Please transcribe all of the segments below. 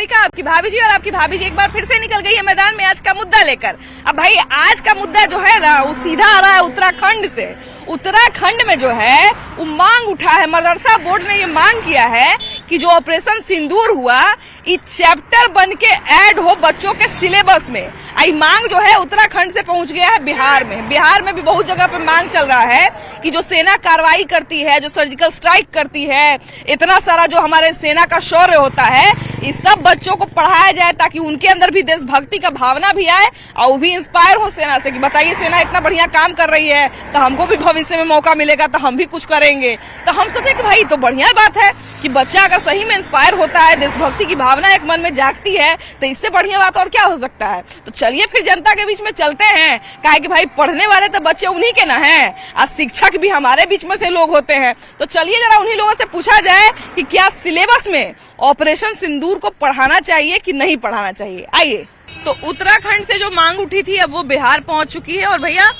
सारिका, आपकी भाभी जी, और आपकी भाभी जी एक बार फिर से निकल गई है मैदान में आज का मुद्दा लेकर। अब भाई आज का मुद्दा जो है ना वो सीधा आ रहा है उत्तराखंड से। उत्तराखंड में जो है वो मांग उठा है, मदरसा बोर्ड ने ये मांग किया है कि जो ऑपरेशन सिंदूर हुआ ये चैप्टर बन के ऐड हो बच्चों के सिलेबस में। आई मांग जो है उत्तराखंड से पहुंच गया है बिहार में। बिहार में भी बहुत जगह पे मांग चल रहा है कि जो सेना कार्रवाई करती है, जो सर्जिकल स्ट्राइक करती है, इतना सारा जो हमारे सेना का शौर्य होता है, इस सब बच्चों को पढ़ाया जाए ताकि उनके अंदर भी देशभक्ति का भावना भी आए और वो भी इंस्पायर हो सेना से कि बताइए सेना इतना बढ़िया काम कर रही है तो हमको भी भविष्य में मौका मिलेगा तो हम भी कुछ करेंगे। तो हम सोचे कि भाई तो बढ़िया बात है कि बच्चा अगर सही में इंस्पायर होता है, देशभक्ति की भावना एक मन में जागती है, तो इससे बढ़िया बात और क्या हो सकता है। तो चलिए फिर जनता के बीच में चलते हैं, काहे कि भाई पढ़ने वाले तो बच्चे उन्हीं के ना हैं, आज शिक्षक भी हमारे बीच में से लोग होते हैं। तो चलिए जरा उन्हीं लोगों से पूछा जाए कि क्या सिलेबस में ऑपरेशन सिंदूर को पढ़ाना चाहिए कि नहीं पढ़ाना चाहिए। आइए। तो उत्तराखंड से जो मांग उठी थी अब वो बिहार पहुंच चुकी है। और भैया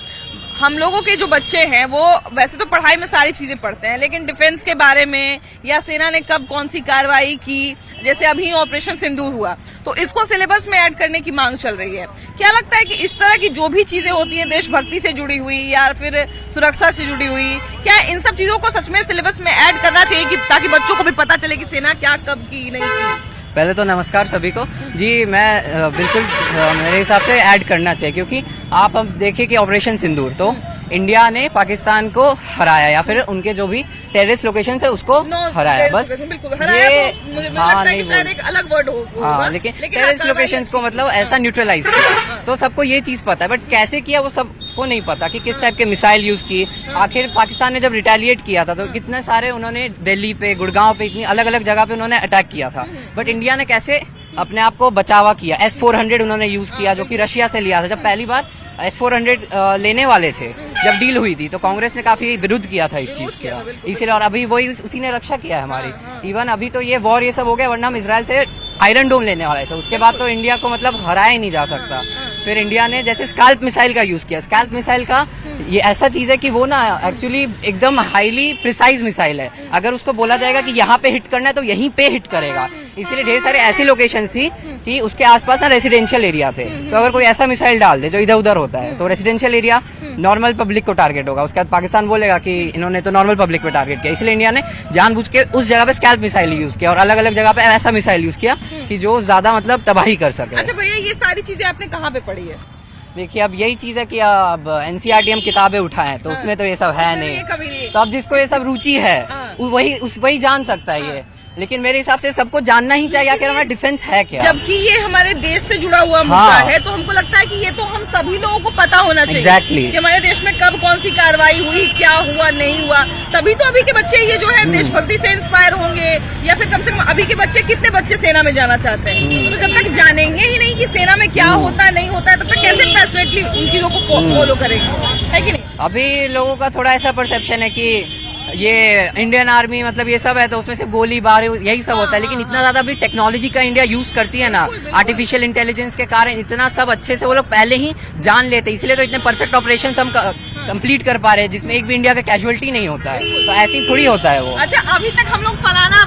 हम लोगों के जो बच्चे हैं वो वैसे तो पढ़ाई में सारी चीजें पढ़ते हैं, लेकिन डिफेंस के बारे में या सेना ने कब कौन सी कार्रवाई की, जैसे अभी ऑपरेशन सिंदूर हुआ, तो इसको सिलेबस में ऐड करने की मांग चल रही है। क्या लगता है कि इस तरह की जो भी चीजें होती हैं देशभक्ति से जुड़ी हुई या फिर सुरक्षा से जुड़ी हुई, क्या इन सब चीजों को सच में सिलेबस में ऐड करना चाहिए कि ताकि बच्चों को भी पता चले कि सेना क्या कब की नहीं की? पहले तो नमस्कार सभी को जी। मैं बिल्कुल मेरे हिसाब से ऐड करना चाहिए, क्योंकि आप अब देखिए कि ऑपरेशन सिंदूर तो इंडिया ने पाकिस्तान को हराया या फिर उनके जो भी टेररिस्ट लोकेशन है उसको हराया। बस ये हाँ नहीं बोल एक अलग वर्ड हाँ, लेकिन टेररिस्ट लोकेशंस को मतलब ऐसा न्यूट्रलाइज किया तो सबको ये चीज पता है, बट कैसे किया वो सबको नहीं पता कि किस टाइप के मिसाइल यूज की। आखिर पाकिस्तान ने जब रिटेलिएट किया था तो कितने सारे उन्होंने दिल्ली पे, गुड़गांव पे, इतनी अलग अलग जगह पे उन्होंने अटैक किया था, बट इंडिया ने कैसे अपने आप को बचावा किया। S-400 उन्होंने यूज किया जो कि रशिया से लिया था। जब पहली बार S-400 लेने वाले थे, जब डील हुई थी, तो कांग्रेस ने काफी विरोध किया था इस चीज का, इसीलिए। और अभी वही उसी ने रक्षा किया है हमारी। इवन अभी तो ये वॉर ये सब हो गया, वरना हम इसराइल से आयरन डोम लेने वाले थे। उसके बाद तो इंडिया को मतलब हराया ही नहीं जा सकता। फिर इंडिया ने जैसे स्कैल्प मिसाइल का यूज किया। स्कैल्प मिसाइल का ये ऐसा चीज है कि वो ना एक्चुअली एकदम हाईली प्रिसाइज मिसाइल है। अगर उसको बोला जाएगा कि यहाँ पे हिट करना है तो यहीं पे हिट करेगा। इसीलिए ढेर सारे ऐसी लोकेशंस थी कि उसके आसपास ना रेसिडेंशियल एरिया थे, तो अगर कोई ऐसा मिसाइल डाल दे जो इधर उधर होता है तो रेसिडेंशियल एरिया नॉर्मल पब्लिक को टारगेट होगा। उसके बाद पाकिस्तान बोलेगा कि इन्होंने तो नॉर्मल पब्लिक पे टारगेट किया। इसलिए इंडिया ने जानबूझ के उस जगह पे स्कैल्प मिसाइल यूज किया और अलग अलग जगह पे ऐसा मिसाइल यूज किया कि जो ज्यादा मतलब तबाही कर सके। अच्छा भैया, ये सारी चीजें आपने कहाँ पे पढ़ी है? देखिए अब यही चीज है कि अब NCERT हम किताबें उठाएं तो उसमें तो ये सब है नहीं, तो अब जिसको ये सब रुचि है वही जान सकता है ये। लेकिन मेरे हिसाब से सबको जानना ही चाहिए कि हमारा डिफेंस है क्या। जबकि ये हमारे देश से जुड़ा हुआ मुद्दा है, तो हमको लगता है कि ये तो हम सभी लोगों को पता होना चाहिए। Exactly. कि हमारे देश में कब कौन सी कार्रवाई हुई, क्या हुआ, नहीं हुआ, तभी तो अभी के बच्चे ये जो है देशभक्ति से इंस्पायर होंगे। या फिर कम से कम अभी के बच्चे, कितने बच्चे सेना में जाना चाहते हैं, तो जब तक जानेंगे ही नहीं कि सेना में क्या होता है नहीं होता है, तब तक कैसे पैशनेटली उन चीजों को फॉलो करेंगे, है कि नहीं? अभी लोगों का थोड़ा ऐसा परसेप्शन है कि ये इंडियन आर्मी मतलब ये सब है तो उसमें से गोली बारूद यही सब होता है, लेकिन इतना ज्यादा भी टेक्नोलॉजी का इंडिया यूज करती है ना, आर्टिफिशियल इंटेलिजेंस के कारण इतना सब अच्छे से वो लोग पहले ही जान लेते, इसलिए तो इतने परफेक्ट ऑपरेशन हम कंप्लीट कर पा रहे हैं जिसमें एक भी इंडिया का कैजुअलिटी नहीं होता है। तो ऐसे ही थोड़ी होता है वो। अच्छा, अभी तक हम लोग फलाना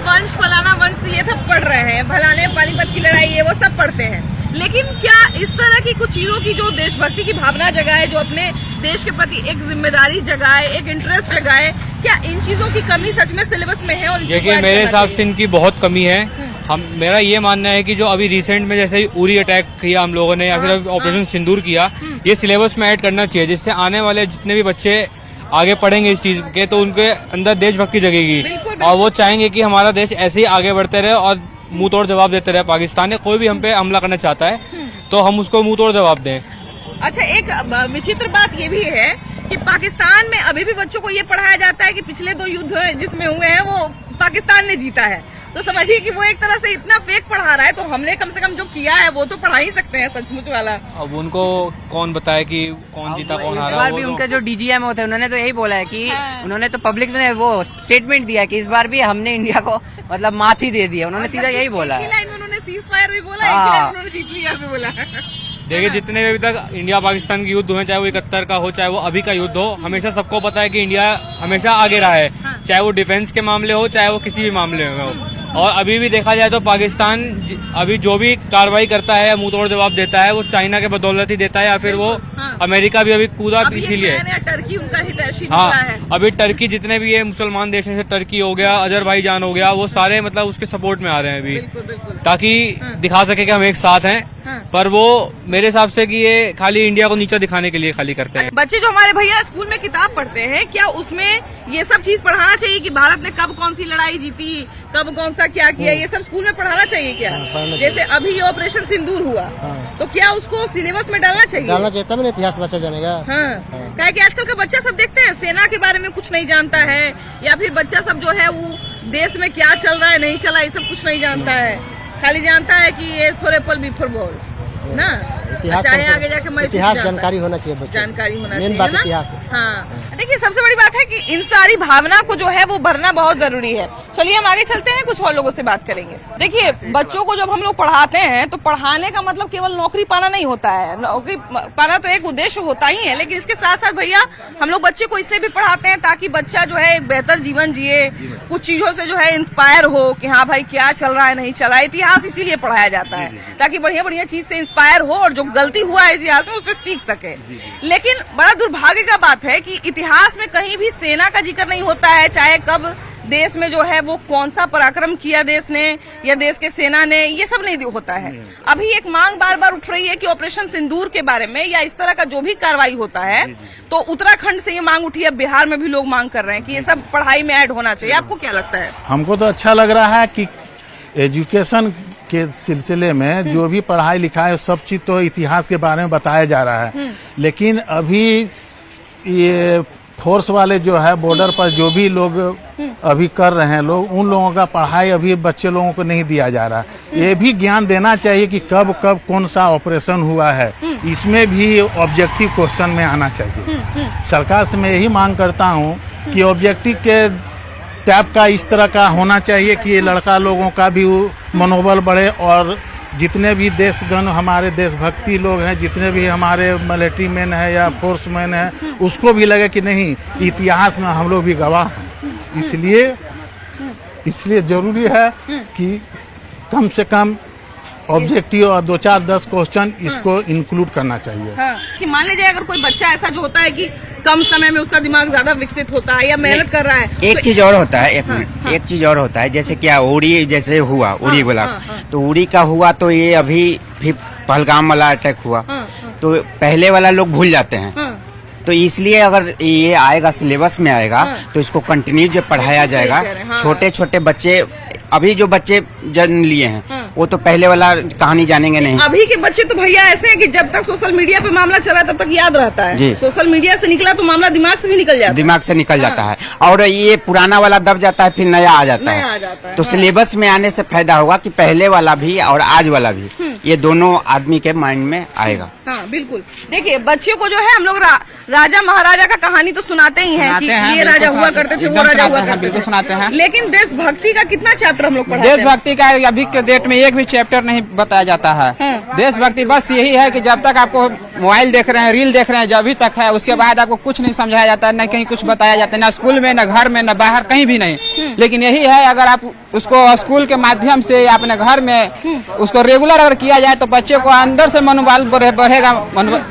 वंश ये सब पढ़ रहे हैं, फलाने पानीपत की लड़ाई है वो सब पढ़ते हैं, लेकिन क्या इस तरह की कुछ चीजों की जो देशभक्ति की भावना जगाए, जो अपने देश के प्रति एक जिम्मेदारी जगाए, एक इंटरेस्ट जगाए, क्या इन चीजों की कमी सच में सिलेबस में है? और देखिए मेरे हिसाब से इनकी बहुत कमी है। मेरा ये मानना है कि जो अभी रिसेंट में जैसे उरी अटैक किया हम लोगों ने या फिर अभी ऑपरेशन सिंदूर किया, ये सिलेबस में ऐड करना चाहिए, जिससे आने वाले जितने भी बच्चे आगे पढ़ेंगे इस चीज के तो उनके अंदर देशभक्ति जगेगी और वो चाहेंगे कि हमारा देश ऐसे ही आगे बढ़ते रहे और मुंह तोड़ जवाब देते रहे। पाकिस्तान ने कोई भी हम पे हमला करना चाहता है तो हम उसको मुंह तोड़ जवाब दें। अच्छा, एक विचित्र बात ये भी है कि पाकिस्तान में अभी भी बच्चों को ये पढ़ाया जाता है कि पिछले 2 युद्ध जिसमें हुए हैं वो पाकिस्तान ने जीता है, तो समझिए कि वो एक तरह से इतना फेक पढ़ा रहा है, तो हमने कम से कम जो किया है वो तो पढ़ा ही सकते हैं सचमुच वाला। अब उनको कौन बताए कि कौन जीता कौन हारा? इस बार भी उनके जो DGM होते हैं उन्होंने तो यही बोला है कि उन्होंने तो पब्लिक में वो स्टेटमेंट दिया है कि इस बार भी हमने इंडिया को मतलब मात ही दे दी है। उन्होंने सीधा यही बोला है। उन्होंने सीज फायर भी बोला है, उन्होंने जीत लिया भी बोला। देखिए जितने भी अभी तक इंडिया पाकिस्तान के युद्ध हुए, चाहे वो 71 का हो चाहे वो अभी का युद्ध हो, हमेशा सबको पता है कि इंडिया हमेशा आगे रहा है, चाहे वो डिफेंस के मामले हो चाहे वो किसी भी मामले में हो। और अभी भी देखा जाए तो पाकिस्तान अभी जो भी कार्रवाई करता है, मुंह तोड़ जवाब देता है, वो चाइना के बदौलत ही देता है, या फिर वो अमेरिका भी अभी कूदा इसीलिए। टर्की उनका हितैषी हाँ, है। अभी टर्की जितने भी ये मुसलमान देश हैं, जैसे टर्की हो गया, अजरबैजान हो गया, वो सारे मतलब उसके सपोर्ट में आ रहे हैं अभी, ताकि दिखा सके कि हम एक साथ हैं। पर वो मेरे हिसाब से कि ये खाली इंडिया को नीचा दिखाने के लिए खाली करते हैं। बच्चे जो हमारे भैया स्कूल में किताब पढ़ते हैं, क्या उसमें ये सब चीज पढ़ाना चाहिए कि भारत ने कब कौन सी लड़ाई जीती, कब कौन सा क्या किया, ये सब स्कूल में पढ़ाना चाहिए क्या? जैसे अभी ये ऑपरेशन सिंदूर हुआ, तो क्या उसको सिलेबस में डालना चाहिए? डालना चाहिए, तब ना इतिहास बचा जाएगा। हाँ, क्या कि आजकल का बच्चा सब देखते हैं सेना के बारे में कुछ नहीं जानता है, या फिर बच्चा सब जो है वो देश में क्या चल रहा है नहीं चला ये सब कुछ नहीं जानता है, खाली जानता है कि ये for apple B for ball ना। चाहे आगे जाके मैं इतिहास जानकारी होना चाहिए बच्चों को। जानकारी होना चाहिए मेन बात ना? इतिहास है। हाँ, देखिए सबसे बड़ी बात है कि इन सारी भावना को जो है वो भरना बहुत जरूरी है। चलिए हम आगे चलते हैं, कुछ और लोगों से बात करेंगे। देखिए बच्चों को जब हम लोग पढ़ाते हैं तो पढ़ाने का मतलब केवल नौकरी पाना नहीं होता है, नौकरी पाना तो एक उद्देश्य होता ही है, लेकिन इसके साथ साथ भैया हम लोग बच्चे को इससे भी पढ़ाते हैं ताकि बच्चा जो है एक बेहतर जीवन जिए, कुछ चीजों से जो है इंस्पायर हो कि हाँ भाई क्या चल रहा है नहीं चल रहा है। इतिहास इसीलिए पढ़ाया जाता है ताकि बढ़िया बढ़िया चीज से इंस्पायर हो और जो गलती हुआ है इतिहास में उससे सीख सके। लेकिन बड़ा दुर्भाग्य का बात है कि इतिहास में कहीं भी सेना का जिक्र नहीं होता है, चाहे कब देश में जो है वो कौन सा पराक्रम किया देश ने या देश के सेना ने, ये सब नहीं होता है। अभी एक मांग बार बार उठ रही है कि ऑपरेशन सिंदूर के बारे में या इस तरह का जो भी कार्रवाई होता है, तो उत्तराखंड से ये मांग उठी है, बिहार में भी लोग मांग कर रहे हैं कि ये सब पढ़ाई में ऐड होना चाहिए। आपको क्या लगता है? हमको तो अच्छा लग रहा है कि एजुकेशन के सिलसिले में जो भी पढ़ाई लिखाई सब चीज तो इतिहास के बारे में बताया जा रहा है, लेकिन अभी ये फोर्स वाले जो है बॉर्डर पर जो भी लोग अभी कर रहे हैं लोग, उन लोगों का पढ़ाई अभी बच्चे लोगों को नहीं दिया जा रहा। ये भी ज्ञान देना चाहिए कि कब कब कौन सा ऑपरेशन हुआ है, इसमें भी ऑब्जेक्टिव क्वेश्चन में आना चाहिए। सरकार से मैं यही मांग करता हूँ कि ऑब्जेक्टिव के टाइप का इस तरह का होना चाहिए कि ये लड़का लोगों का भी मनोबल बढ़े, और जितने भी देशगण हमारे देशभक्ति लोग हैं, जितने भी हमारे मिलिट्री मैन है या फोर्स मैन है, उसको भी लगे कि नहीं इतिहास में हम लोग भी गवाह हैं। इसलिए जरूरी है कि कम से कम ऑब्जेक्टिव और 2-4-10 क्वेश्चन इसको इंक्लूड करना चाहिए। हाँ, कि मान लीजिए अगर कोई बच्चा ऐसा जो होता है कि कम समय में उसका दिमाग ज्यादा विकसित होता है या मेहनत कर रहा है, एक चीज और होता है, एक मिनट, एक चीज और होता है, जैसे क्या उड़ी जैसे हुआ, उड़ी वाला, तो उड़ी का हुआ तो ये अभी भी पहलगाम वाला अटैक हुआ, तो पहले वाला लोग भूल जाते हैं, तो इसलिए अगर ये आएगा सिलेबस में आएगा तो इसको कंटिन्यू जो पढ़ाया जाएगा। छोटे छोटे बच्चे अभी जो बच्चे जन्म लिए हैं वो तो पहले वाला कहानी जानेंगे नहीं। अभी के बच्चे तो भैया ऐसे हैं कि जब तक सोशल मीडिया पे मामला चला तब तक याद रहता है, सोशल मीडिया से निकला तो मामला दिमाग से भी निकल जाता है, दिमाग से निकल जाता है, और ये पुराना वाला दब जाता है, फिर नया आ जाता है। तो सिलेबस में आने से फायदा होगा कि पहले वाला भी और आज वाला भी ये दोनों आदमी के माइंड में आएगा। हाँ बिल्कुल। देखिए बच्चे को जो है हम लोग राजा महाराजा का कहानी तो सुनाते ही हैं कि ये राजा हुआ करते थे, वो राजा हुआ करते थे, बिल्कुल सुनाते हैं। लेकिन देशभक्ति का कितना चैप्टर हम लोग पढ़ाते हैं? देशभक्ति का अभी के डेट में एक भी चैप्टर नहीं बताया जाता है। देशभक्ति बस यही है कि जब तक आपको मोबाइल देख रहे हैं, रील देख रहे हैं, जब भी तक है, उसके बाद आपको कुछ नहीं समझाया जाता है, न कहीं कुछ बताया जाता है, न स्कूल में, न घर में, न बाहर, कहीं भी नहीं। लेकिन यही है अगर आप उसको स्कूल के माध्यम से या अपने घर में उसको रेगुलर अगर किया जाए तो बच्चे को अंदर से मनोबल बढ़ेगा,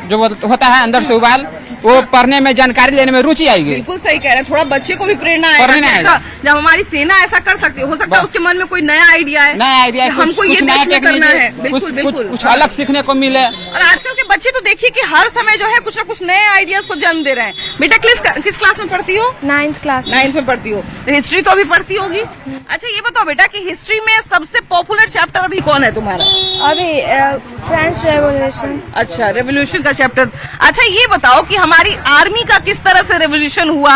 जो होता है अंदर से उबाल, वो पढ़ने में, जानकारी लेने में रुचि आएगी। बिल्कुल सही कह रहे हैं, थोड़ा बच्चे को भी प्रेरणा आएगा। जब हमारी सेना ऐसा कर सकती है, हो सकता है उसके मन में कोई नया आइडिया है, नया आइडिया, हमको ये नया करना है, बिल्कुल बिल्कुल कुछ अलग सीखने को मिले। और आजकल के बच्चे तो देखिए कि हर समय जो है कुछ ना कुछ नए आइडियाज को जन्म दे रहे हैं। बेटा किस क्लास में पढ़ती हो? 9th class. 9th में पढ़ती हो, हिस्ट्री तो अभी पढ़ती होगी। अच्छा ये बताओ बेटा कि हिस्ट्री में सबसे पॉपुलर चैप्टर अभी कौन है तुम्हारा? अभी फ्रेंच रेवोल्यूशन। अच्छा, रेवोल्यूशन का चैप्टर। अच्छा ये बताओ कि हमारी आर्मी का किस तरह से रेवोल्यूशन हुआ,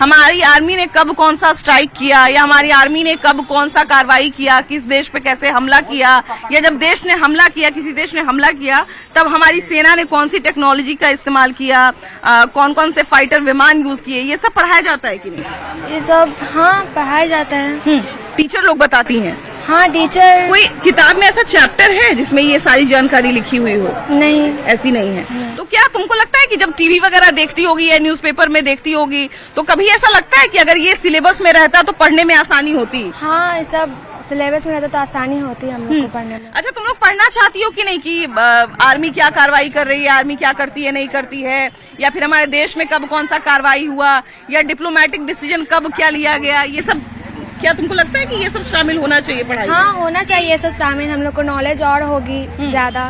हमारी आर्मी ने कब कौन सा स्ट्राइक किया, या हमारी आर्मी ने कब कौन सा कार्रवाई किया, किस देश पे कैसे हमला किया, या जब देश ने हमला किया, किसी देश ने हमला किया, तब हमारी सेना ने कौन सी टेक्नोलॉजी का इस्तेमाल किया, कौन कौन से फाइटर विमान यूज किए, ये सब पढ़ाया जाता है कि नहीं? ये सब हाँ पढ़ाया जाता है। टीचर लोग बताती हैं? हाँ टीचर। कोई किताब में ऐसा चैप्टर है जिसमें ये सारी जानकारी लिखी हुई हो? नहीं, ऐसी नहीं है। तो क्या तुमको लगता है कि जब टीवी वगैरह देखती होगी या न्यूज़पेपर में देखती होगी तो कभी ऐसा लगता है कि अगर ये सिलेबस में रहता तो पढ़ने में आसानी होती? हाँ, ये सब सिलेबस में रहता तो आसानी होती है हम लोग को पढ़ने में। अच्छा, तुम लोग पढ़ना चाहती हो कि नहीं कि आर्मी क्या कार्रवाई कर रही है, आर्मी क्या करती है नहीं करती है, या फिर हमारे देश में कब कौन सा कार्रवाई हुआ, या डिप्लोमेटिक डिसीजन कब क्या लिया गया, ये सब क्या तुमको लगता है कि ये सब शामिल होना चाहिए पढ़ाई में? हाँ, होना चाहिए सब शामिल, हम लोग को नॉलेज और होगी, ज्यादा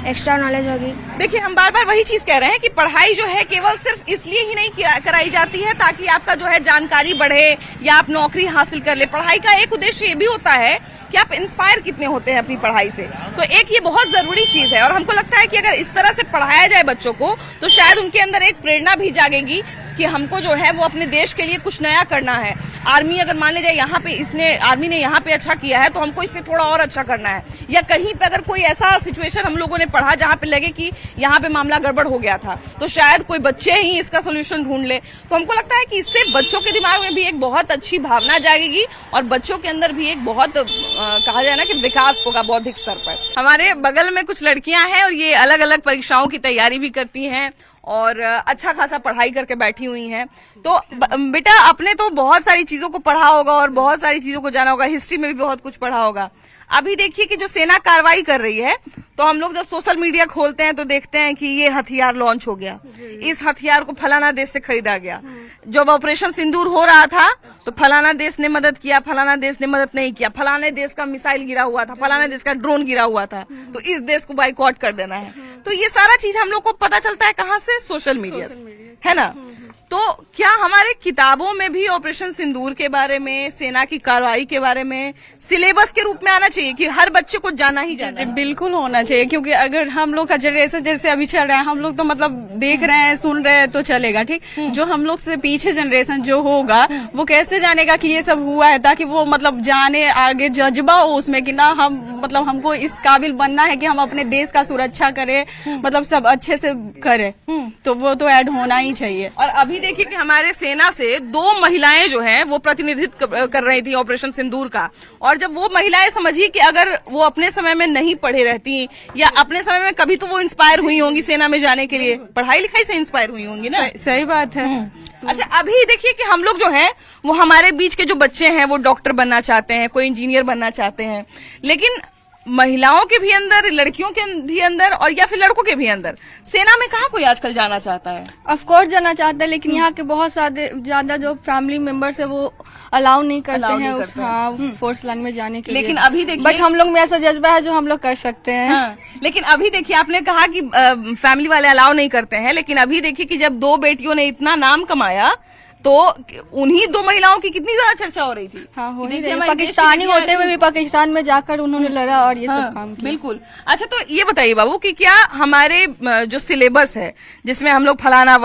एक्स्ट्रा नॉलेज होगी। देखिए, हम बार बार वही चीज कह रहे हैं कि पढ़ाई जो है केवल सिर्फ इसलिए ही नहीं कराई जाती है ताकि आपका जो है जानकारी बढ़े या आप नौकरी हासिल कर ले। पढ़ाई का एक उद्देश्य ये भी होता है कि आप इंस्पायर कितने होते हैं अपनी पढ़ाई से, तो एक ये बहुत जरूरी चीज है। और हमको लगता है कि अगर इस तरह से पढ़ाया जाए बच्चों को तो शायद उनके अंदर एक प्रेरणा भी जागेगी कि हमको जो है वो अपने देश के लिए कुछ नया करना है। आर्मी अगर मान लीजिए यहाँ पे आर्मी ने यहाँ पे अच्छा किया है तो हमको इससे थोड़ा और अच्छा करना है, या कहीं पे अगर कोई ऐसा सिचुएशन हम लोगों ने पढ़ा जहाँ पे लगे कि यहाँ पे मामला गड़बड़ हो गया था तो शायद कोई बच्चे ही इसका सोल्यूशन ढूंढ ले। तो हमको लगता है कि इससे बच्चों के दिमाग में भी एक बहुत अच्छी भावना जागेगी और बच्चों के अंदर भी एक बहुत कहा जाए ना कि विकास होगा बौद्धिक स्तर पर। हमारे बगल में कुछ लड़कियां हैं और ये अलग अलग परीक्षाओं की तैयारी भी करती हैं और अच्छा खासा पढ़ाई करके बैठी हुई हैं। तो बेटा, आपने तो बहुत सारी चीजों को पढ़ा होगा और बहुत सारी चीजों को जाना होगा, हिस्ट्री में भी बहुत कुछ पढ़ा होगा। अभी देखिए कि जो सेना कार्रवाई कर रही है तो हम लोग जब सोशल मीडिया खोलते हैं तो देखते हैं कि ये हथियार लॉन्च हो गया, इस हथियार को फलाना देश से खरीदा गया। जब ऑपरेशन सिंदूर हो रहा था तो फलाना देश ने मदद किया, फलाना देश ने मदद नहीं किया, फलाने देश का मिसाइल गिरा हुआ था, फलाने देश का ड्रोन गिरा हुआ था, तो इस देश को बाइकआउट कर देना है। तो ये सारा चीज हम लोग को पता चलता है कहाँ से? सोशल मीडिया से, है ना? तो क्या हमारे किताबों में भी ऑपरेशन सिंदूर के बारे में, सेना की कार्रवाई के बारे में सिलेबस के रूप में आना चाहिए कि हर बच्चे को जाना ही जाना है? बिल्कुल होना चाहिए, क्योंकि अगर हम लोग का जनरेशन जैसे अभी चल रहा है, हम लोग तो मतलब देख रहे हैं, सुन रहे हैं तो चलेगा, ठीक। जो हम लोग से पीछे जनरेशन जो होगा वो कैसे जानेगा कि ये सब हुआ है, ताकि वो मतलब जाने, आगे जज्बा हो उसमें कि ना हम मतलब हमको इस काबिल बनना है कि हम अपने देश का सुरक्षा करें, मतलब सब अच्छे से करें, तो वो तो ऐड होना ही चाहिए। और अभी देखिए कि हमारे सेना से 2 महिलाएं जो हैं वो प्रतिनिधित्व कर रही थी ऑपरेशन सिंदूर का, और जब वो महिलाएं समझिए कि अगर वो अपने समय में नहीं पढ़े रहती या अपने समय में कभी तो वो इंस्पायर हुई होंगी सेना में जाने के लिए, पढ़ाई लिखाई से इंस्पायर हुई होंगी ना। सही बात है। अच्छा, अभी देखिए कि हम लोग जो हैं वो हमारे बीच के जो बच्चे हैं वो डॉक्टर बनना चाहते हैं, कोई इंजीनियर बनना चाहते हैं, लेकिन महिलाओं के भी अंदर, लड़कियों के भी अंदर और या फिर लड़कों के भी अंदर सेना में कहाँ कोई आजकल जाना चाहता है? ऑफ कोर्स जाना चाहता है, लेकिन यहाँ के बहुत ज्यादा जो फैमिली मेंबर्स है वो अलाउ नहीं करते हैं उस फोर्स लाइन में जाने के लिए। लेकिन अभी देखिए, बट हम लोग में ऐसा जज्बा है जो हम लोग कर सकते हैं। हाँ, लेकिन अभी देखिए, आपने कहा कि फैमिली वाले अलाउ नहीं करते हैं, लेकिन अभी देखिए कि जब 2 बेटियों ने इतना नाम कमाया तो उन्हीं 2 महिलाओं की कितनी ज्यादा चर्चा हो रही थी। हाँ, हो रही थी। पाकिस्तानी होते हुए भी पाकिस्तान में जाकर उन्होंने लड़ा और ये सब काम किया। बिल्कुल। अच्छा, तो ये बताइए बाबू कि क्या हमारे जो सिलेबस है जिसमें हम लोग फलाना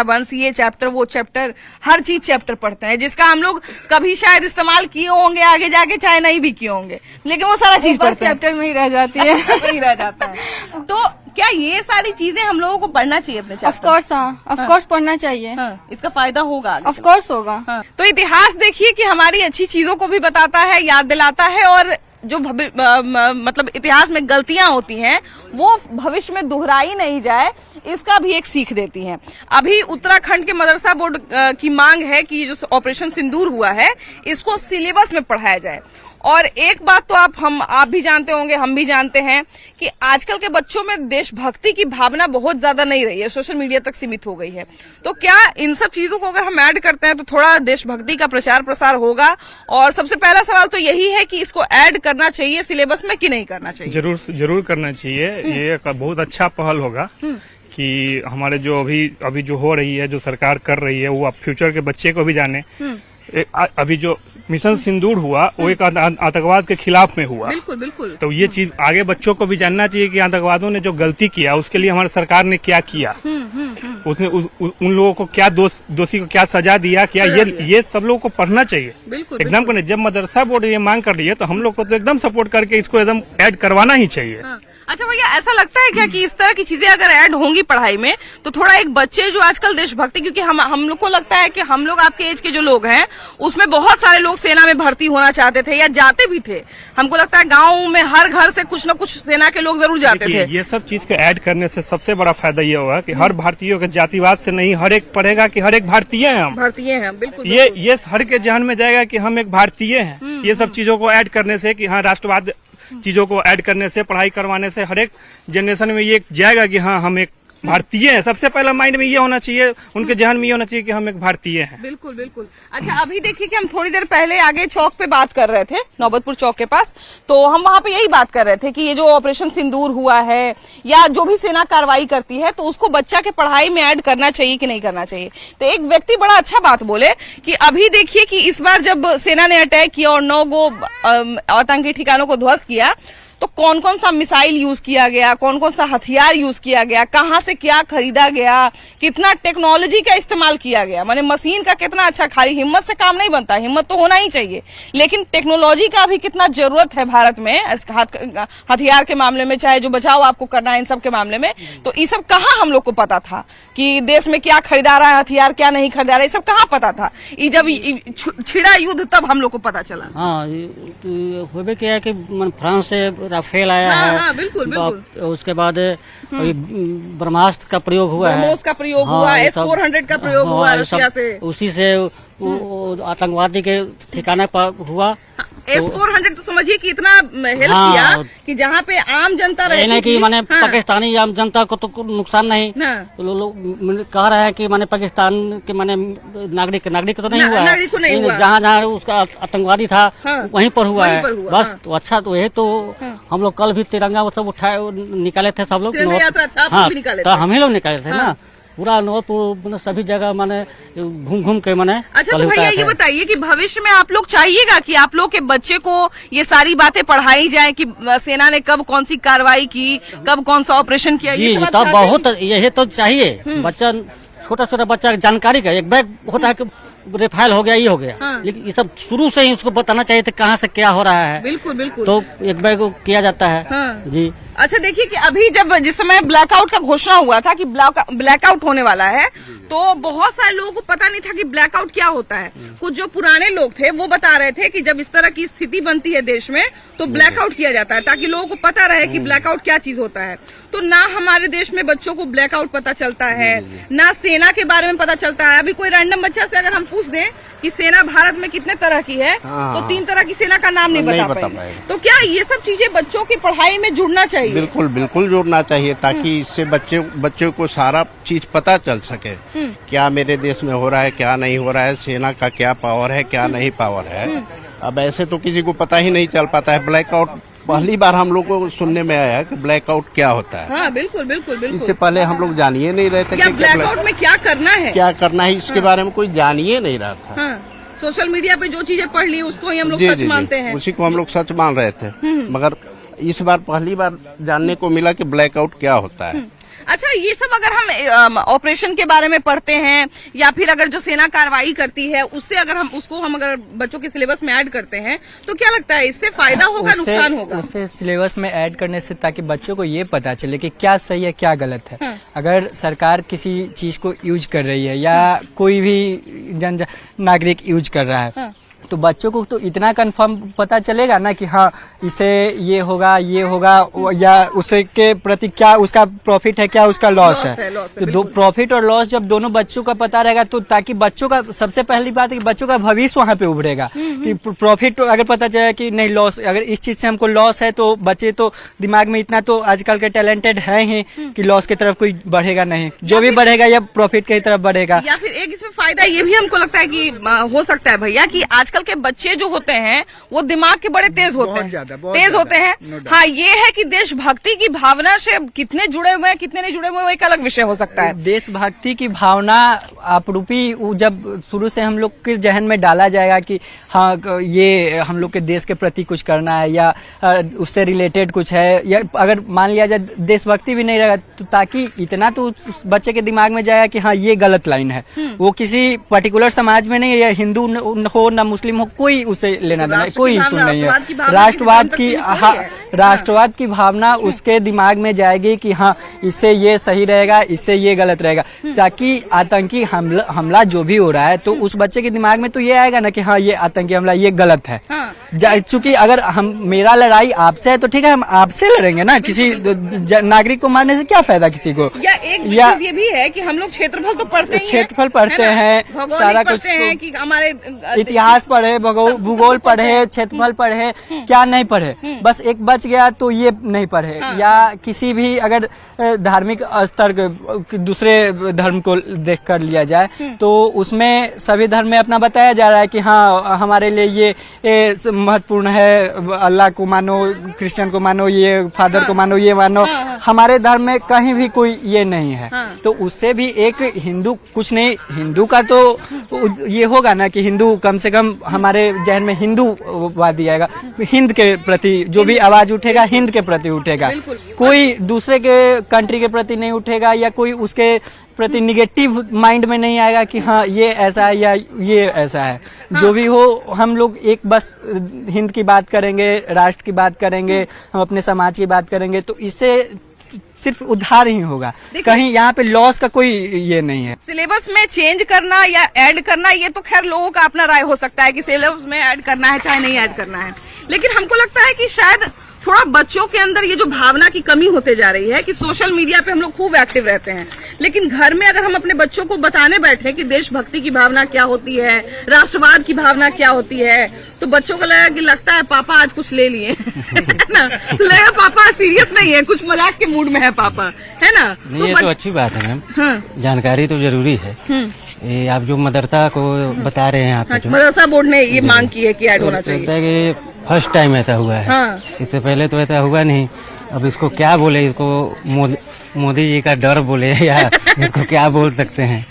वंश, ये चैप्टर वो चैप्टर, हर चीज चैप्टर पढ़ते हैं जिसका हम लोग कभी शायद इस्तेमाल किए होंगे आगे जाके, चाहे नहीं भी किए होंगे, लेकिन वो सारा चीज पढ़ते हैं, चैप्टर में ही रह जाती है। वही रह जाता है। तो क्या ये सारी चीजें हम लोगों को पढ़ना चाहिए अपने चैप्टर? ऑफ कोर्स, हाँ, ऑफ कोर्स पढ़ना चाहिए। हाँ, इसका फायदा होगा, ऑफ कोर्स होगा। हाँ। तो इतिहास देखिए कि हमारी अच्छी चीजों को भी बताता है, याद दिलाता है, और जो मतलब इतिहास में गलतियां होती हैं वो भविष्य में दोहराई नहीं जाए, इसका भी एक सीख देती हैं। अभी उत्तराखंड के मदरसा बोर्ड की मांग है कि जो ऑपरेशन सिंदूर हुआ है इसको सिलेबस में पढ़ाया जाए। और एक बात तो आप भी जानते होंगे, हम भी जानते हैं कि आजकल के बच्चों में देशभक्ति की भावना बहुत ज्यादा नहीं रही है, सोशल मीडिया तक सीमित हो गई है। तो क्या इन सब चीजों को अगर हम ऐड करते हैं तो थोड़ा देशभक्ति का प्रचार प्रसार होगा? और सबसे पहला सवाल तो यही है कि इसको ऐड करना चाहिए सिलेबस में कि नहीं करना चाहिए? जरूर करना चाहिए। ये एक बहुत अच्छा पहल होगा कि हमारे जो अभी जो हो रही है, जो सरकार कर रही है, वो अब फ्यूचर के बच्चे को भी जाने। अभी जो मिशन सिंदूर हुआ वो एक आतंकवाद के खिलाफ में हुआ। बिल्कुल बिल्कुल। तो ये चीज आगे बच्चों को भी जानना चाहिए कि आतंकवादियों ने जो गलती किया उसके लिए हमारी सरकार ने क्या किया, उसने उन लोगों को क्या दोषी को क्या सजा दिया, क्या ये सब लोगों को पढ़ना चाहिए। बिल्कुल एकदम करने। जब मदरसा बोर्ड ये मांग कर रही है तो हम लोग को तो एकदम सपोर्ट करके इसको एकदम ऐड करवाना ही चाहिए। अच्छा भैया, ऐसा लगता है क्या कि इस तरह की चीजें अगर ऐड होंगी पढ़ाई में तो थोड़ा एक बच्चे जो आजकल देशभक्ति, क्योंकि हम लोग को लगता है कि हम लोग आपके एज के जो लोग हैं उसमें बहुत सारे लोग सेना में भर्ती होना चाहते थे या जाते भी थे। हमको लगता है गाँव में हर घर से कुछ न कुछ सेना के लोग जरूर जाते थे। ये सब चीज को ऐड करने से सबसे बड़ा फायदा ये होगा कि हर भारतीयों के जातिवाद से नहीं, हर एक पढ़ेगा कि हर एक भारतीय है हम। भारतीय हैं, बिल्कुल। ये हर के ध्यान में जाएगा कि हम एक भारतीय हैं। ये सब चीजों को ऐड करने से कि हाँ, राष्ट्रवाद चीजों को ऐड करने से, पढ़ाई करवाने से हर एक जनरेशन में ये जाएगा कि हाँ, हम एक भारतीय हैं। सबसे पहला माइंड में ये होना चाहिए, उनके ध्यान में ये होना चाहिए कि हम एक भारतीय हैं। बिल्कुल बिल्कुल। अच्छा, अभी देखिए कि हम थोड़ी देर पहले आगे चौक पे बात कर रहे थे, नौबतपुर चौक के पास, तो हम वहां पे यही बात कर रहे थे कि ये जो ऑपरेशन सिंदूर हुआ है या जो भी सेना कार्रवाई करती है तो उसको बच्चा के पढ़ाई में ऐड करना चाहिए कि नहीं करना चाहिए। तो एक व्यक्ति बड़ा अच्छा बात बोले कि अभी देखिए कि इस बार जब सेना ने अटैक किया और 9 गो आतंकी ठिकानों को ध्वस्त किया तो कौन कौन सा मिसाइल यूज किया गया, कौन कौन सा हथियार यूज किया गया, कहां से क्या खरीदा गया, कितना टेक्नोलॉजी का इस्तेमाल किया गया, माने मशीन का कितना अच्छा, खाली हिम्मत से काम नहीं बनता, हिम्मत तो होना ही चाहिए, लेकिन टेक्नोलॉजी का भी कितना जरूरत है भारत में हथियार के मामले में, चाहे जो बचाव आपको करना है इन सब के मामले में। तो ये सब कहाँ हम लोग को पता था कि देश में क्या खरीदा रहा है हथियार, क्या नहीं खरीदा रहा है, ये सब कहाँ पता था? ये जब छिड़ा युद्ध तब हम लोग को पता चला। हाँ, तो होबे क्या है कि फ्रांस से राफेल आया है। हाँ, बिल्कुल बिल्कुल। उसके बाद ब्रह्मास्त्र का प्रयोग हुआ है, ब्रह्मोस का प्रयोग हुआ, S-400 का प्रयोग हुआ रशिया से, उसी से आतंकवादी के ठिकाने पर हुआ। S-400 तो समझिए कि इतना हेल्प किया कि जहाँ पे आम जनता रहती नहीं कि माने हाँ, पाकिस्तानी आम जनता को तो नुकसान नहीं, तो लोग कह रहे हैं कि माने पाकिस्तान के माने नागरिक तो नहीं हुआ है, जहाँ जहाँ उसका आतंकवादी था वहीं पर हुआ है बस। तो अच्छा, तो यही तो हम लोग कल भी तिरंगा वो सब उठाए निकाले थे सब लोग। हाँ, तो हम ही लोग निकाले थे ना, पूरा नौपुर सभी जगह माने घूम के माने। अच्छा, तो भैया ये बताइए कि भविष्य में आप लोग चाहिएगा कि आप लोग के बच्चे को ये सारी बातें पढ़ाई जाए कि सेना ने कब कौन सी कार्रवाई की, कब कौन सा ऑपरेशन किया? जी, तब बहुत यही तो चाहिए। बच्चा, छोटा बच्चा जानकारी का, एक बैग होता है कि रेफाइल हो गया, ये हो गया, लेकिन ये सब शुरू से ही उसको बताना चाहिए था कहाँ से क्या हो रहा है। बिल्कुल बिल्कुल। तो एक बैग किया जाता है। जी। अच्छा, देखिए कि अभी जब जिस समय ब्लैकआउट का घोषणा हुआ था कि ब्लैकआउट होने वाला है, तो बहुत सारे लोगों को पता नहीं था कि ब्लैकआउट क्या होता है। कुछ जो पुराने लोग थे वो बता रहे थे कि जब इस तरह की स्थिति बनती है देश में तो ब्लैकआउट किया जाता है ताकि लोगों को पता रहे कि ब्लैकआउट क्या चीज होता है। तो ना हमारे देश में बच्चों को ब्लैकआउट पता चलता है, ना सेना के बारे में पता चलता है। अभी कोई रैंडम बच्चा से अगर हम पूछ दें कि सेना भारत में कितने तरह की है, तो 3 तरह की सेना का नाम नहीं बता पाएंगे। तो क्या ये सब चीजें बच्चों की पढ़ाई में जुड़ना चाहिए? बिल्कुल जुड़ना चाहिए, ताकि इससे बच्चों को सारा चीज पता चल सके, क्या मेरे देश में हो रहा है, क्या नहीं हो रहा है, सेना का क्या पावर है, क्या नहीं पावर है। अब ऐसे तो किसी को पता ही नहीं चल पाता है। ब्लैकआउट पहली बार हम लोग को सुनने में आया कि ब्लैकआउट क्या होता है। हाँ, बिल्कुल बिल्कुल बिल्कुल। इससे पहले हम लोग जानिए नहीं रहे थे कि ब्लैकआउट में क्या करना है, इसके बारे में कोई जानिए नहीं रहा था। हाँ, सोशल मीडिया पे जो चीजें पढ़ ली उसको ही हम लोग सच मानते हैं। उसी को हम लोग सच मान रहे थे, मगर इस बार पहली बार जानने को मिला कि ब्लैकआउट क्या होता है। अच्छा, ये सब अगर हम ऑपरेशन के बारे में पढ़ते हैं या फिर अगर जो सेना कार्रवाई करती है उससे अगर हम अगर बच्चों के सिलेबस में ऐड करते हैं तो क्या लगता है इससे फायदा होगा, नुकसान होगा? उससे सिलेबस में ऐड करने से ताकि बच्चों को ये पता चले कि क्या सही है क्या गलत है। अगर सरकार किसी चीज को यूज कर रही है या कोई भी नागरिक यूज कर रहा है तो बच्चों को तो इतना कंफर्म पता चलेगा ना कि हाँ इसे ये होगा या उसे के प्रति क्या उसका प्रॉफिट है, क्या उसका लॉस है। तो प्रॉफिट और लॉस जब दोनों बच्चों का पता रहेगा तो ताकि बच्चों का सबसे पहली बात है कि बच्चों का भविष्य वहाँ पे उभरेगा। कि प्रॉफिट अगर पता चले कि नहीं लॉस, अगर इस चीज से हमको लॉस है तो बच्चे तो दिमाग में इतना तो आजकल के टैलेंटेड है ही कि लॉस की तरफ कोई बढ़ेगा नहीं, जो भी बढ़ेगा या प्रॉफिट की तरफ बढ़ेगा। या फिर एक इसमें फायदा ये भी हमको लगता है कि हो सकता है भैया कि आजकल के बच्चे जो होते हैं वो दिमाग के बड़े तेज होते हैं। हाँ, ये है कि देशभक्ति की भावना से कितने जुड़े हुए हैं कितने नहीं जुड़े हुए वो एक अलग विषय हो सकता है। देशभक्ति की भावना आपरूपी जब शुरू से हम लोग के जहन में डाला जाएगा कि हाँ ये हम लोग के देश के प्रति कुछ करना है या उससे रिलेटेड कुछ है, या अगर मान लिया जाए देशभक्ति भी नहीं रहेगा तो ताकि इतना तो उस बच्चे के दिमाग में जाएगा कि हाँ ये गलत लाइन है। वो किसी पर्टिकुलर समाज में नहीं, या हिंदू हो ना मुस्लिम मुस्लिम हो, कोई उसे लेना देना, राष्ट्र कोई की इशू भावना, नहीं है। राष्ट्रवाद की राष्ट्रवाद की भावना उसके दिमाग में जाएगी कि हाँ इससे ये सही रहेगा, इससे ये गलत रहेगा, ताकि आतंकी हमला जो भी हो रहा है तो उस बच्चे के दिमाग में तो ये आएगा ना कि हाँ ये आतंकी हमला ये गलत है। चूंकि अगर मेरा लड़ाई आपसे है तो ठीक है, हम आपसे लड़ेंगे ना, किसी नागरिक को मारने से क्या फायदा किसी को। या एक चीज ये भी है कि हम लोग क्षेत्रफल तो पढ़ते ही हैं, क्षेत्रफल पढ़ते हैं, सारा कुछ हैं कि हमारे इतिहास पढ़े, भूगोल पढ़े, क्षेत्रफल पढ़े, क्या नहीं पढ़े, बस एक बच गया तो ये नहीं पढ़े। या किसी भी अगर धार्मिक स्तर दूसरे धर्म को देख कर लिया जाए तो उसमें सभी धर्म में अपना बताया जा रहा है कि हाँ हमारे लिए ये महत्वपूर्ण है, अल्लाह को मानो, क्रिश्चियन को मानो, ये फादर को मानो, ये मानो। हमारे धर्म में कहीं भी कोई ये नहीं है। तो उससे भी एक हिंदू कुछ नहीं, हिंदू का तो ये होगा ना कि हिंदू कम से कम हमारे जहन में हिंदूवादी आएगा, हिंद के प्रति जो भी आवाज उठेगा हिंद के प्रति उठेगा, कोई दूसरे के कंट्री के प्रति नहीं उठेगा, या कोई उसके प्रति निगेटिव माइंड में नहीं आएगा कि हाँ ये ऐसा है या ये ऐसा है। जो भी हो हम लोग एक बस हिंद की बात करेंगे, राष्ट्र की बात करेंगे, हम अपने समाज की बात करेंगे, तो इससे सिर्फ उद्धार ही होगा, कहीं यहाँ पे लॉस का कोई ये नहीं है। सिलेबस में चेंज करना या ऐड करना ये तो खैर लोगों का अपना राय हो सकता है कि सिलेबस में ऐड करना है चाहे नहीं ऐड करना है, लेकिन हमको लगता है कि शायद थोड़ा बच्चों के अंदर ये जो भावना की कमी होते जा रही है कि सोशल मीडिया पे हम लोग खूब एक्टिव रहते हैं, लेकिन घर में अगर हम अपने बच्चों को बताने बैठे कि देशभक्ति की भावना क्या होती है, राष्ट्रवाद की भावना क्या होती है, तो बच्चों को लगता है पापा आज कुछ ले लिए ना, तो लगेगा पापा सीरियस नहीं है, कुछ मजाक के मूड में है पापा, है ना। नहीं, ये तो अच्छी बात है मैम, जानकारी तो जरूरी है। ये आप जो मदरसा को बता रहे हैं, आप मदरसा बोर्ड ने ये मांग की है कि ऐड होना चाहिए। फर्स्ट टाइम ऐसा हुआ है, इससे पहले तो ऐसा हुआ नहीं। अब इसको क्या बोले, इसको मोदी जी का डर बोले या इसको क्या बोल सकते हैं,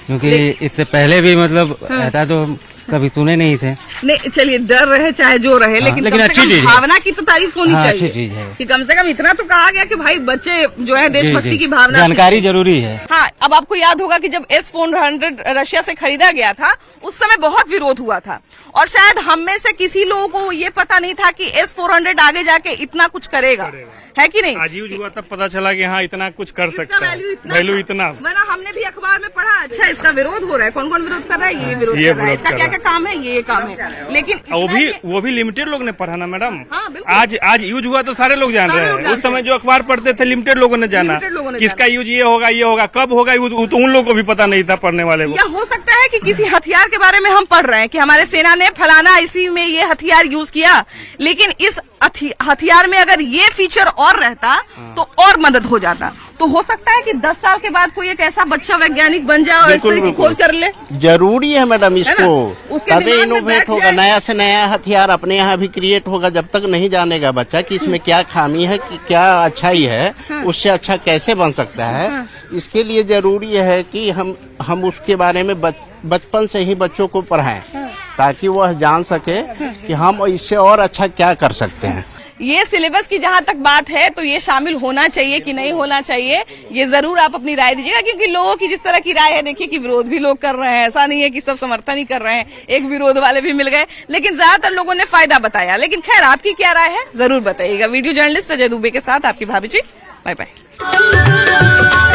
क्योंकि इससे पहले भी मतलब ऐसा तो कभी सुने नहीं थे। नहीं चलिए, डर रहे चाहे जो रहे, लेकिन अच्छी चीज, भावना की तो तारीफ होनी चाहिए। अच्छी चीज है कि कम से कम इतना तो कहा गया कि भाई बच्चे जो है देशभक्ति की भावना, जानकारी जरूरी है। हाँ, अब आपको याद होगा कि जब S-400 रशिया से खरीदा गया था उस समय बहुत विरोध हुआ था, और शायद हम में से किसी लोगों को ये पता नहीं था कि S-400 आगे जाके इतना कुछ करेगा, है कि नहीं। आज यूज हुआ तब पता चला कि हाँ इतना कुछ कर सकता है, वैल्यू इतना। वरना हमने भी अखबार में पढ़ा, अच्छा इसका विरोध हो रहा है, कौन कौन विरोध कर रहा है, ये विरोध कर रहा है, इसका क्या क्या काम है, ये काम है, लेकिन वो भी लिमिटेड लोग ने पढ़ा ना मैडम। आज यूज हुआ तो सारे लोग जान रहे हैं, उस समय जो अखबार पढ़ते थे लिमिटेड लोगों ने जाना, किसका यूज ये होगा, कब होगा, तो उन लोगों को भी पता नहीं था पढ़ने वाले को। या हो सकता है कि किसी हथियार के बारे में हम पढ़ रहे हैं कि हमारे सेना ने फलाना इसी में ये हथियार यूज किया, लेकिन इस हथियार में अगर ये फीचर और रहता तो और मदद हो जाता। तो हो सकता है कि 10 साल के बाद कोई एक ऐसा बच्चा वैज्ञानिक बन जाए और इस तरह की खोज कर ले। जरूरी है मैडम, इसको तभी इनोवेट होगा, नया से नया हथियार अपने यहाँ भी क्रिएट होगा। जब तक नहीं जानेगा बच्चा कि इसमें क्या खामी है, कि क्या अच्छाई है, उससे अच्छा कैसे बन सकता है, इसके लिए जरूरी है कि हम उसके बारे में बचपन से ही बच्चों को पढ़ाएं, ताकि वह जान सके कि हम इससे और अच्छा क्या कर सकते हैं। ये सिलेबस की जहां तक बात है तो ये शामिल होना चाहिए कि नहीं होना चाहिए, ये जरूर आप अपनी राय दीजिएगा, क्योंकि लोगों की जिस तरह की राय है, देखिए कि विरोध भी लोग कर रहे हैं, ऐसा नहीं है कि सब समर्थन ही कर रहे हैं, एक विरोध वाले भी मिल गए, लेकिन ज्यादातर लोगों ने फायदा बताया। लेकिन खैर आपकी क्या राय है जरूर बताइएगा। वीडियो जर्नलिस्ट अजय दुबे के साथ आपकी भाभी जी, बाय बाय।